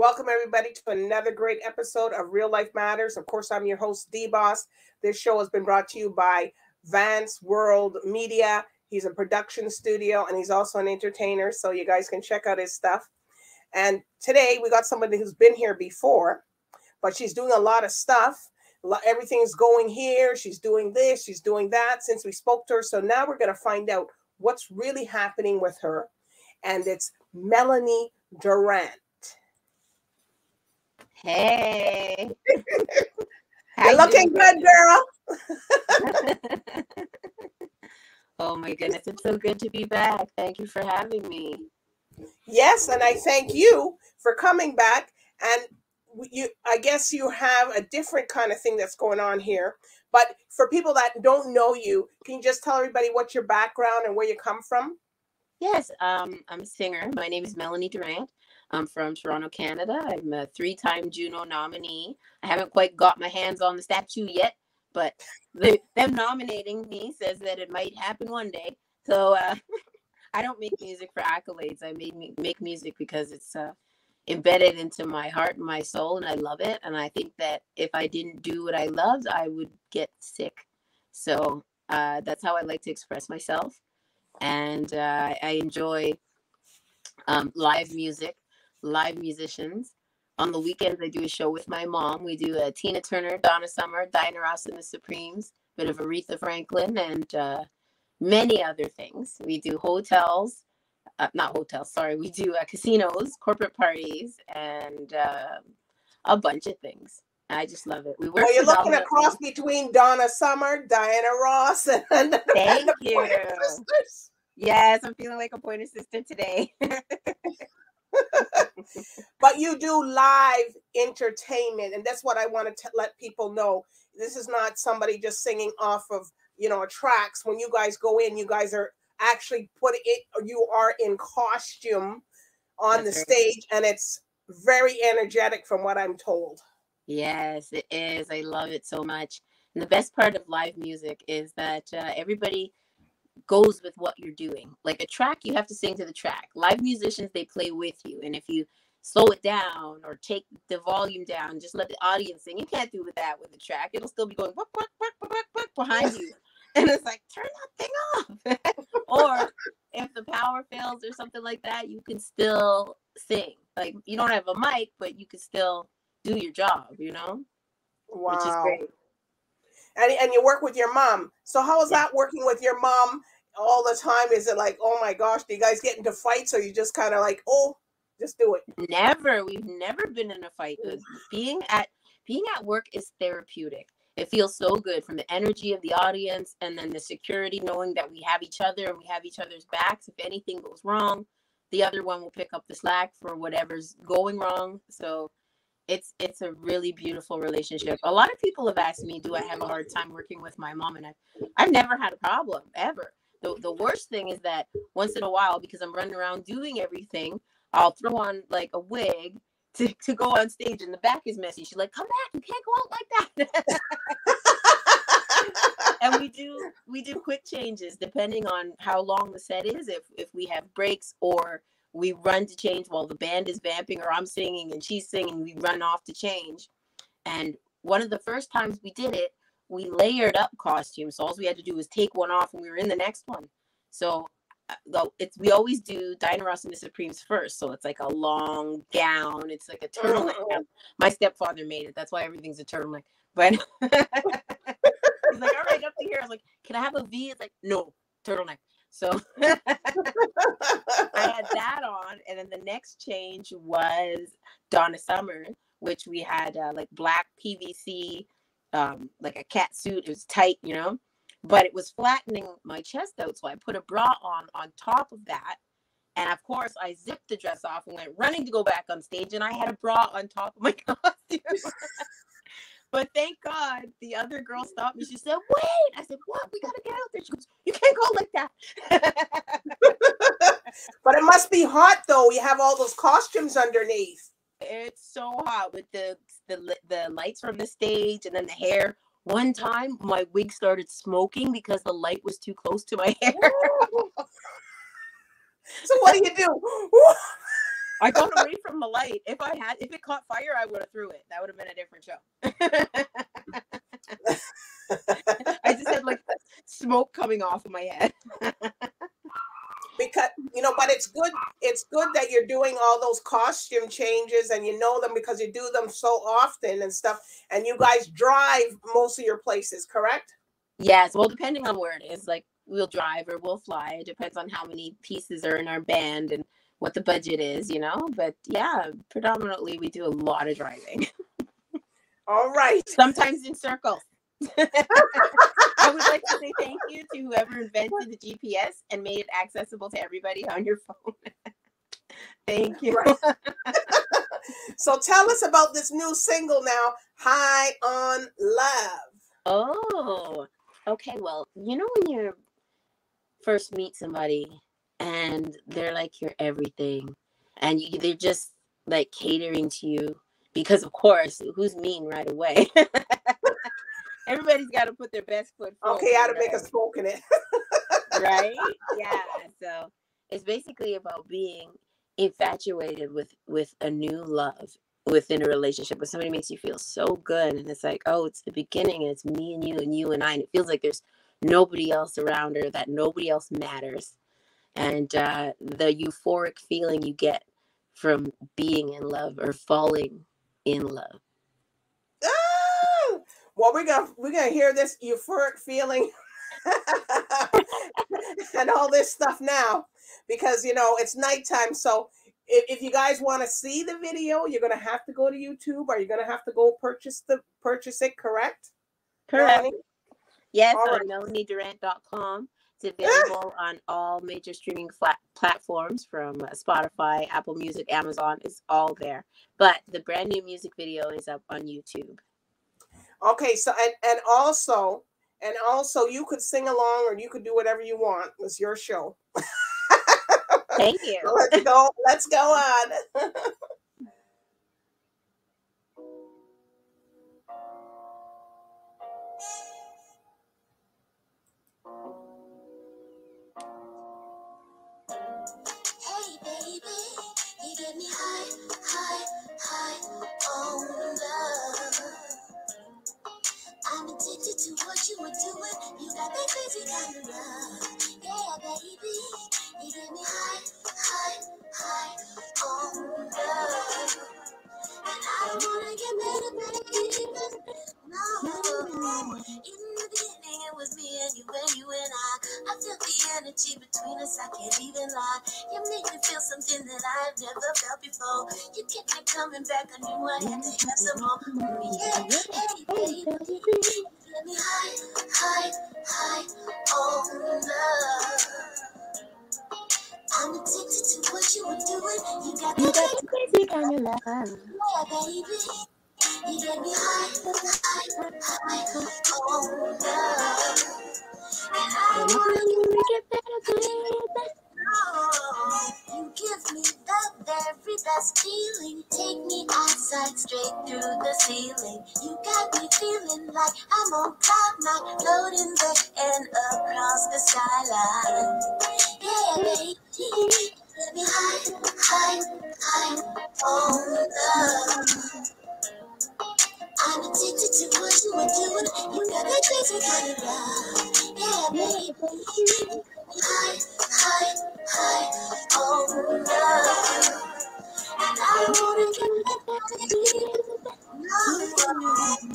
welcome everybody to another great episode of Real Life Matters. Of course, I'm your host, DBoss. This show has been brought to you by Vance World Media. He's a production studio and he's also an entertainer, so you guys can check out his stuff. And today we got somebody who's been here before, but she's doing a lot of stuff. Everything's going here. She's doing this. She's doing that since we spoke to her. So now we're going to find out what's really happening with her. And it's MELANIE DURRANT. Hey. You're looking good, girl. Oh my goodness, it's so good to be back. Thank you for having me. Yes, and I thank you for coming back. And I guess you have a different kind of thing that's going on here. But for people that don't know you, can you just tell everybody what's your background and where you come from? Yes, I'm a singer. My name is MELANIE DURRANT. I'm from Toronto, Canada. I'm a 3-time Juno nominee. I haven't quite got my hands on the statue yet, but them nominating me says that it might happen one day. So I don't make music for accolades. I make music because it's embedded into my heart and my soul, and I love it. And I think that if I didn't do what I loved, I would get sick. So that's how I like to express myself. And I enjoy live music, live musicians. On the weekends, I do a show with my mom. We do Tina Turner, Donna Summer, Diana Ross and the Supremes, bit of Aretha Franklin, and many other things. We do hotels, not hotels, sorry. We do casinos, corporate parties, and a bunch of things. I just love it. We work. Well, you're looking a cross between Donna Summer, Diana Ross, and Thank you. Pointer Sisters. Yes, I'm feeling like a Pointer Sister today. But you do live entertainment, and that's what I want to let people know. This is not somebody just singing off of, tracks. When you guys go in, you guys are actually putting it, or you are in costume on the stage, and it's very energetic from what I'm told. Yes, it is. I love it so much. And the best part of live music is that everybody goes with what you're doing. Like a track, you have to sing to the track. Live musicians, they play with you. And if you slow it down or take the volume down, just let the audience sing. You can't do that with the track. It'll still be going buck, buck, buck, buck, buck, buck behind you. And it's like, turn that thing off. Or if the power fails or something like that, you can still sing. Like you don't have a mic, but you can still do your job, Wow. Which is great. And you work with your mom. So how is that working with your mom all the time? Is it like, oh my gosh, do you guys get into fights, or you just kind of like, oh, just do it? Never. We've never been in a fight. Being at work is therapeutic. It feels so good, from the energy of the audience and then the security, knowing that we have each other and we have each other's backs. If anything goes wrong, the other one will pick up the slack for whatever's going wrong. So it's a really beautiful relationship. A lot of people have asked me, do I have a hard time working with my mom? And I've never had a problem, ever. The worst thing is that once in a while, because I'm running around doing everything, I'll throw on like a wig to go on stage, and the back is messy. She's like, come back, you can't go out like that. And we do quick changes depending on how long the set is. If we have breaks, or we run to change while the band is vamping, or I'm singing and she's singing, we run off to change. And one of the first times we did it, we layered up costumes. So all we had to do was take one off and we were in the next one. So we always do Diana Ross and the Supremes first. So it's like a long gown. It's like a turtleneck. My stepfather made it. That's why everything's a turtleneck. But he's like, all right, up to here. I was like, can I have a V? It's like, no, turtleneck. So I had that on, and then the next change was Donna Summer, which we had like black PVC, like a cat suit. It was tight, but it was flattening my chest out. So I put a bra on top of that. And of course, I zipped the dress off and went running to go back on stage, and I had a bra on top of my costume. But thank God the other girl stopped me. She said, wait. I said, what? We got to get out there. She goes, you can't go like that. But it must be hot, though. You have all those costumes underneath. It's so hot with the lights from the stage and then the hair. One time, my wig started smoking because the light was too close to my hair. So what do you do? I got away from the light. If it caught fire, I would have threw it. That would have been a different show. I just had like smoke coming off of my head. Because, but it's good. It's good that you're doing all those costume changes and you know them because you do them so often and stuff. And you guys drive most of your places, correct? Yes. Well, depending on where it is, like we'll drive or we'll fly. It depends on how many pieces are in our band and what the budget is, But yeah, predominantly we do a lot of driving. All right. Sometimes in circles. I would like to say thank you to whoever invented the GPS and made it accessible to everybody on your phone. Thank you. Right. So tell us about this new single now, High on Love. Oh, okay. Well, when you first meet somebody and they're like your everything and they're just like catering to you because, of course, who's mean right away? Everybody's got to put their best foot forward. Okay, how to make a spoke in it. Right? Yeah. So it's basically about being infatuated with a new love within a relationship where somebody makes you feel so good. And it's like, oh, it's the beginning and it's me and you and I. And it feels like there's nobody else around her, that nobody else matters. And the euphoric feeling you get from being in love or falling in love. Oh! Well, we're gonna hear this euphoric feeling and all this stuff now because it's nighttime. So if you guys want to see the video, you're gonna have to go to YouTube or you're gonna have to go purchase it. Correct? Correct. Melanie? Yes, on melaniedurrant.com. It's available on all major streaming platforms from Spotify, Apple Music, Amazon. It's all there. But the brand new music video is up on YouTube. Okay, so and also you could sing along or you could do whatever you want. It's your show. Thank you. So let's go on. Hey baby, you get me high on love. I'm addicted to what you were doing. You got that crazy kind of love. Yeah, baby, you get me high on love. And I don't wanna get better, baby. No. In the beginning, it was me and you and I felt the energy between us, I can't even lie. You make me feel something that I've never felt before. You kept me coming back, I knew I had to have some more. Yeah, hey, baby, get me high on love. I'm addicted to what you were doing. You got that crazy kind of love. Yeah, baby. You get me high on love. And I wanna get better, baby. No, you give me the very best feeling. Take me outside, straight through the ceiling. You got me feeling like I'm on cloud nine, floating there and across the skyline. Yeah, baby, get me high on love. I'm addicted to what you were doing. You got that crazy kind of love. Yeah, baby. High on love. And I wanna get back. No,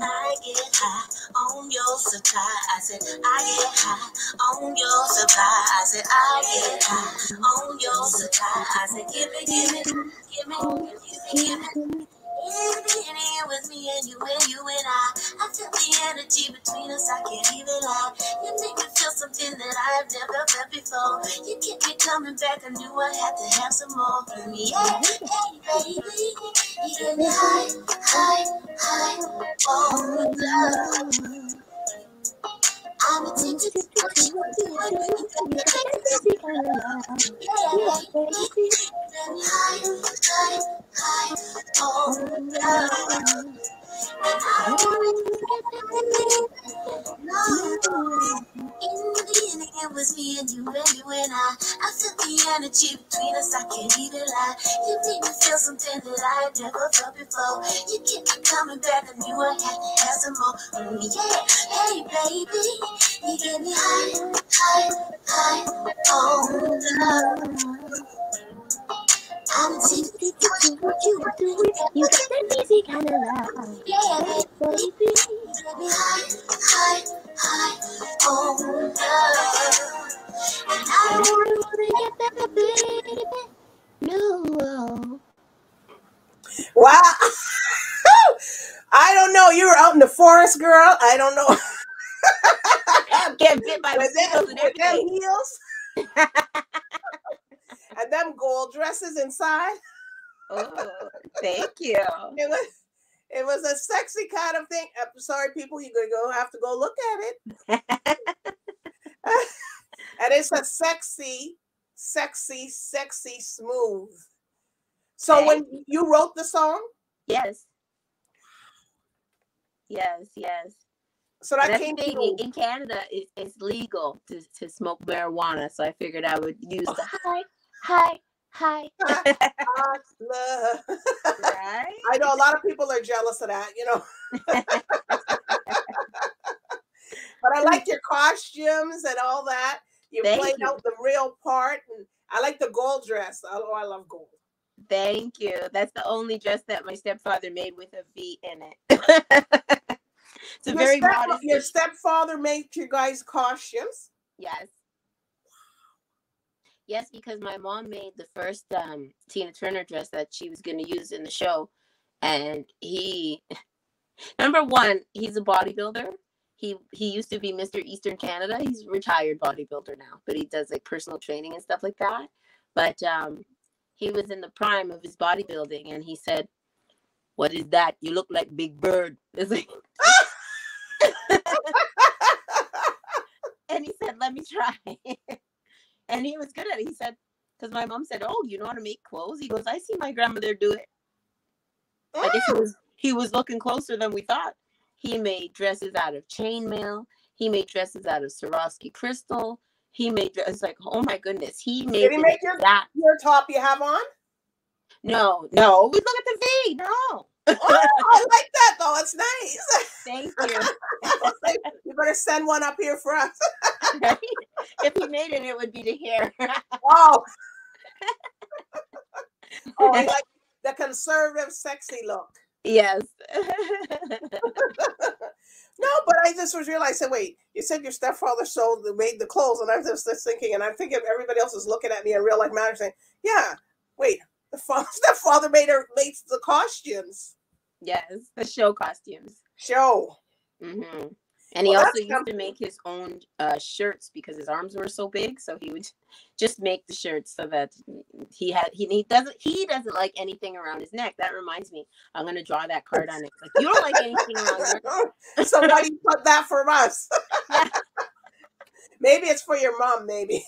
I get high on your supply. I said I get high on your supply. I said I get high on your supply. I said give me. In the beginning, it was me and you and I felt the energy between us, I can't even lie. You make me feel something that I've never felt before. You kept me coming back, I knew I had to have some more from me. Yeah, hey, baby, you get me high on love. I'm addicted to what you were doing. You got me crazy kind of love. Yeah, baby, you get me high on love. And I wanna get back. No, in the beginning it it was me and you and I feel the energy between us, I can't even lie. You made me feel something that I had never felt before. You keep me coming back, I knew I had to have some more. Yeah, hey baby, you get me high, high, high on love. I'm addicted to what you do. You got that easy kind of love. Yeah, baby, you get me high, high, high on love. And I don't want to get that, baby. No. Wow. I don't know. You were out in the forest, girl. I don't know. Get bit by mosquitoes and with them everything. heels and them gold dresses inside. Oh, thank you. It was a sexy kind of thing. I'm sorry, people, you're gonna have to go look at it. And it's a sexy, smooth. So when you wrote the song? Yes. So that came through. In Canada, it's legal to smoke marijuana. So I figured I would use the high. Love. Right? I know a lot of people are jealous of that, you know. But I like your costumes and all that. You played out the real part. And I like the gold dress. Oh, I love gold. Thank you. That's the only dress that my stepfather made with a V in it. It's very modest. Your stepfather made you guys costumes? Yes. Yes, because my mom made the first Tina Turner dress that she was going to use in the show. And number one, he's a bodybuilder. He used to be Mr. Eastern Canada. He's a retired bodybuilder now, but he does like personal training and stuff like that. But he was in the prime of his bodybuilding, and he said, "What is that? You look like Big Bird." It's like, and he said, "Let me try." And he was good at it. He said, because my mom said, "Oh, you know how to make clothes?" He goes, "I see my grandmother do it." I guess he was looking closer than we thought. He made dresses out of chainmail. He made dresses out of Swarovski crystal. He made dresses like, oh my goodness. Did he make your top you have on? No. Look at the V. No. Oh, I like that though. It's nice. Thank you. You better send one up here for us. If he made it, it would be to here. Oh. Oh, he like the conservative, sexy look. Yes. No, but I just was realizing, wait, you said your stepfather made the clothes, and I was just thinking, and I'm thinking everybody else is looking at me in Real Life Matters saying, yeah, wait, the stepfather made the costumes. Yes, the show costumes. Show. Mm-hmm. And he also used to make his own shirts because his arms were so big. So he would just make the shirts so that he doesn't like anything around his neck. That reminds me, I'm gonna draw that card on it. Like, you don't like anything around your neck. Somebody put that for us. Yeah. Maybe it's for your mom. Maybe.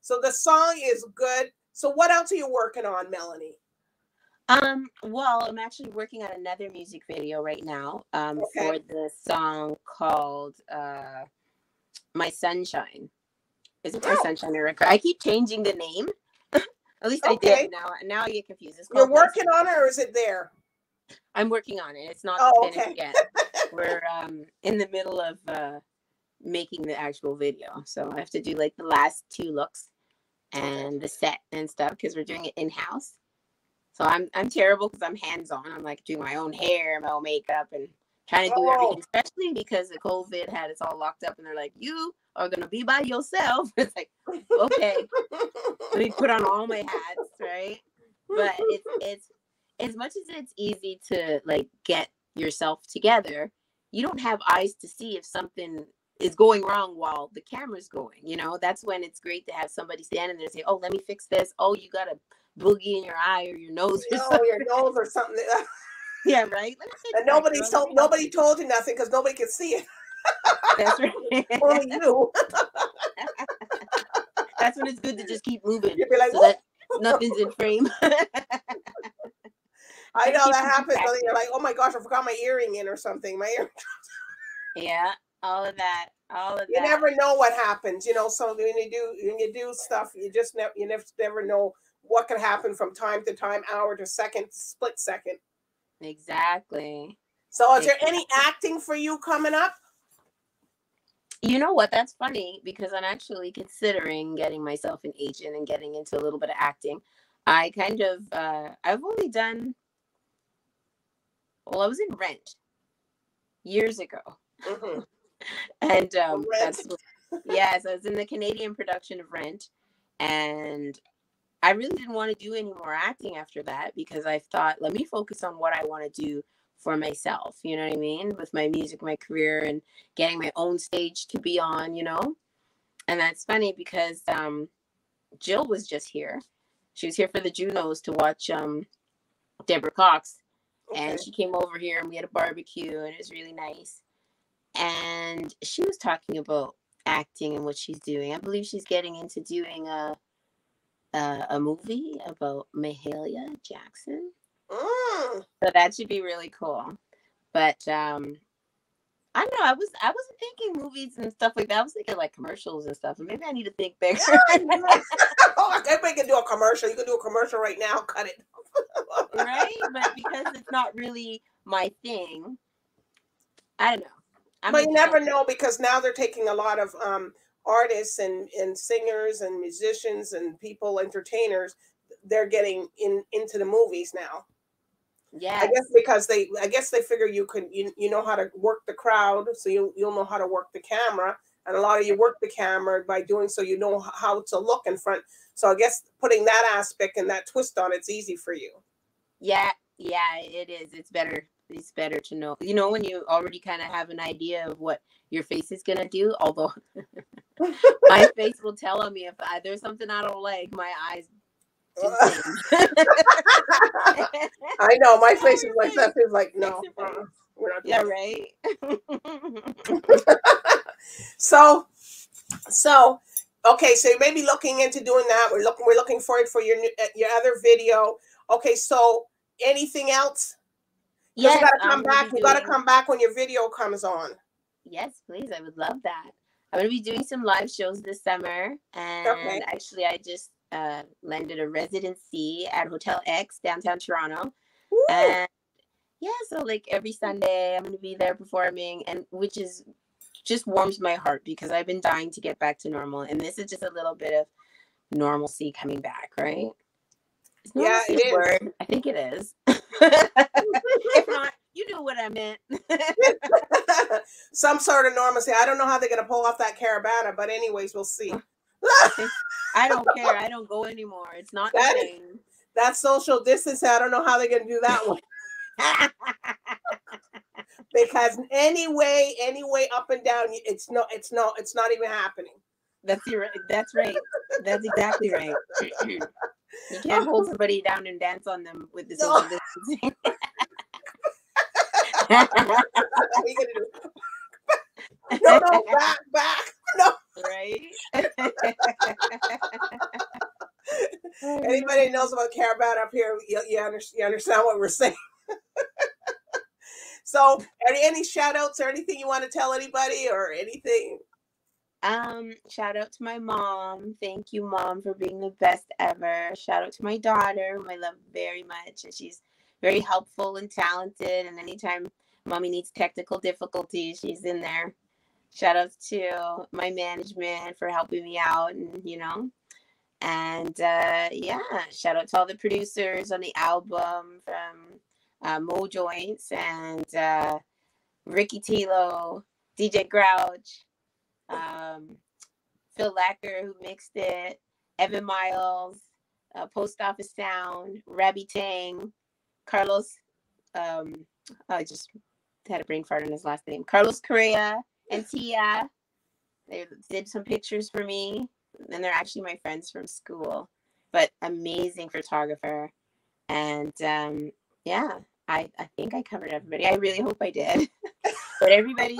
So the song is good. So what else are you working on, Melanie? Well, I'm actually working on another music video right now, for the song called, My Sunshine. Is it My Sunshine or Record? I keep changing the name. At least I did. Now I get confused. You're working on it, or is it there? I'm working on it. It's not finished yet. We're, in the middle of, making the actual video. So I have to do like the last 2 looks and the set and stuff, because we're doing it in-house. So I'm terrible because I'm hands-on. I'm like doing my own hair, my own makeup, and trying to do everything, especially because the COVID had us all locked up, and they're like, you are going to be by yourself. It's like, okay, let me put on all my hats, right? But it's as much as it's easy to like get yourself together, you don't have eyes to see if something is going wrong while the camera's going. You know, that's when it's great to have somebody standing there and say, oh, let me fix this. Oh, you got a boogie in your eye or your nose or something. Your nose or something. Yeah, right. And nobody told you nothing because nobody could see it. That's right. Only you. That's when it's good to just keep moving. You'd be like, so that nothing's in frame. I know Keep that you happens. But you're active. like, oh my gosh, I forgot my earring in or something. My ear. Yeah, all of that, all of You that. never know what happens, you know. So when you do stuff, you just never know what can happen from time to time, hour to second, split second. Exactly. So, is there any Exactly. acting for you coming up? You know what? That's funny because I'm actually considering getting myself an agent and getting into a little bit of acting. I kind of, I've only done, well, I was in Rent years ago. Mm-hmm. And Rent. yes, I was in the Canadian production of Rent. And I really didn't want to do any more acting after that because I thought, let me focus on what I want to do for myself. You know what I mean? With my music, my career, and getting my own stage to be on, you know? And that's funny because Jill was just here. She was here for the Junos to watch Deborah Cox. Okay. And she came over here and we had a barbecue and it was really nice. And she was talking about acting and what she's doing. I believe she's getting into doing a movie about Mahalia Jackson. Mm. So that should be really cool. But I don't know. I wasn't thinking movies and stuff like that. I was thinking like commercials and stuff. And maybe I need to think bigger. Oh, I can do a commercial. You can do a commercial right now. Cut it. Right? But because it's not really my thing, I don't know. I'm But gonna you do never something. know because now they're taking a lot of artists and singers and musicians and people entertainers. They're getting into the movies now. I guess Yes. because I guess they figure you know how to work the crowd, so you'll know how to work the camera, and a lot of you work the camera by doing so you know how to look in front. So I guess putting that aspect and that twist on it's easy for you. Yeah, yeah, it is. It's better. It's better to know. You know, when you already kind of have an idea of what your face is gonna do. Although my face will tell on me if there's something I don't like. My eyes do the same. I know my face Fix is your like that. face. Feels like Fix no, your face. we're not Yeah, doing right. it. So So, okay, so you may be looking into doing that. We're looking forward for your other video. Okay, so anything else? Because you Yes, got to I'm come gonna back. be You got to doing. come back when your video comes on. Yes, please. I would love that. I'm gonna be doing some live shows this summer, and Okay. actually, I just landed a residency at Hotel X downtown Toronto, Woo! and yeah, so like every Sunday, I'm gonna be there performing, and which is just warms my heart because I've been dying to get back to normal, and this is just a little bit of normalcy coming back, right? Is Yeah, normalcy it a is. word? I think it is. If not, you knew what I meant. Some sort of normalcy. I don't know how they're gonna pull off that caravana, but anyways, we'll see. I don't care. I don't go anymore. It's not the that same. that social distancing. I don't know how they're gonna do that one because anyway, up and down, it's not even happening. That's right. That's exactly right. You can't hold somebody down and dance on them with the No, social distancing. how are you gonna do? No, back. No. Right? Anybody knows about Caravan up here, you understand what we're saying. So, any shout outs or anything you want to tell anybody or anything? Shout out to my mom. Thank you, mom, for being the best ever. Shout out to my daughter, whom I love very much, and she's very helpful and talented. And anytime mommy needs technical difficulties, she's in there. Shout out to my management for helping me out, and and yeah, shout out to all the producers on the album from Mo Joints and Ricky Tilo, DJ Grouch, Phil Lacker, who mixed it, Evan Miles, Post Office Sound, Rabbi Tang, Carlos. I just had a brain fart on his last name. Carlos Correa and Tia. They did some pictures for me, and they're actually my friends from school. But amazing photographer, and yeah, I think I covered everybody. I really hope I did. But everybody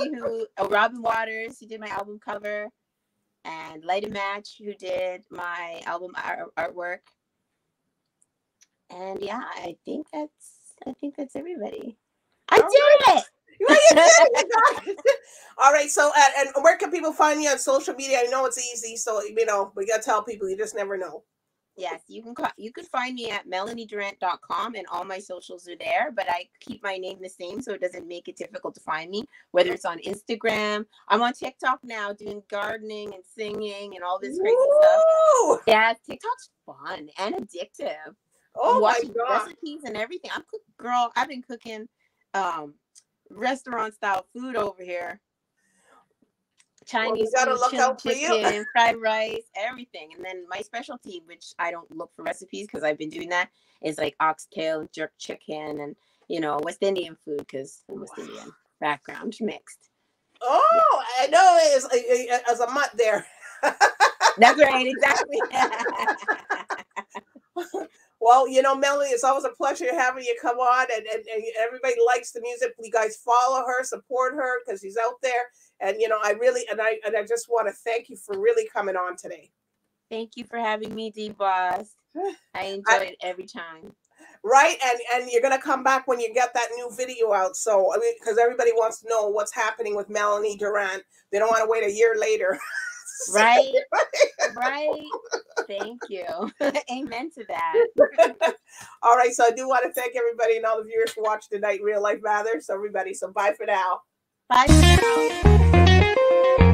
Robin Waters, who did my album cover, and Light and Match, who did my album artwork. And yeah, I think that's everybody. I All did it. Well, you did it, you got it. All right. So, and where can people find you on social media? I know it's easy, so we gotta tell people. You just never know. Yes, you can find me at melaniedurrant.com, and all my socials are there, but I keep my name the same so it doesn't make it difficult to find me, whether it's on Instagram. I'm on TikTok now doing gardening and singing and all this crazy stuff. Yeah, TikTok's fun and addictive. Oh my Watching God. recipes and everything. I've been cooking restaurant style food over here. Chinese gotta food, look chili out for you. chicken, fried rice, everything. And then my specialty, which I don't look for recipes because I've been doing that, is like oxtail, jerk chicken, and West Indian food because I'm West Indian background mixed. Oh, yeah. I know it is as a mutt there. That's right, exactly. Well, Melanie, it's always a pleasure having you come on, and everybody likes the music. You guys follow her, support her because she's out there. And I just want to thank you for really coming on today. Thank you for having me, DBoss. I enjoy it every time. Right, and you're gonna come back when you get that new video out. So because everybody wants to know what's happening with Melanie Durrant, they don't want to wait a year later. Right. Thank you. Amen to that. All right, so I do want to thank everybody and all the viewers for watching tonight. Real Life Matters, everybody. So bye for now. Bye for now.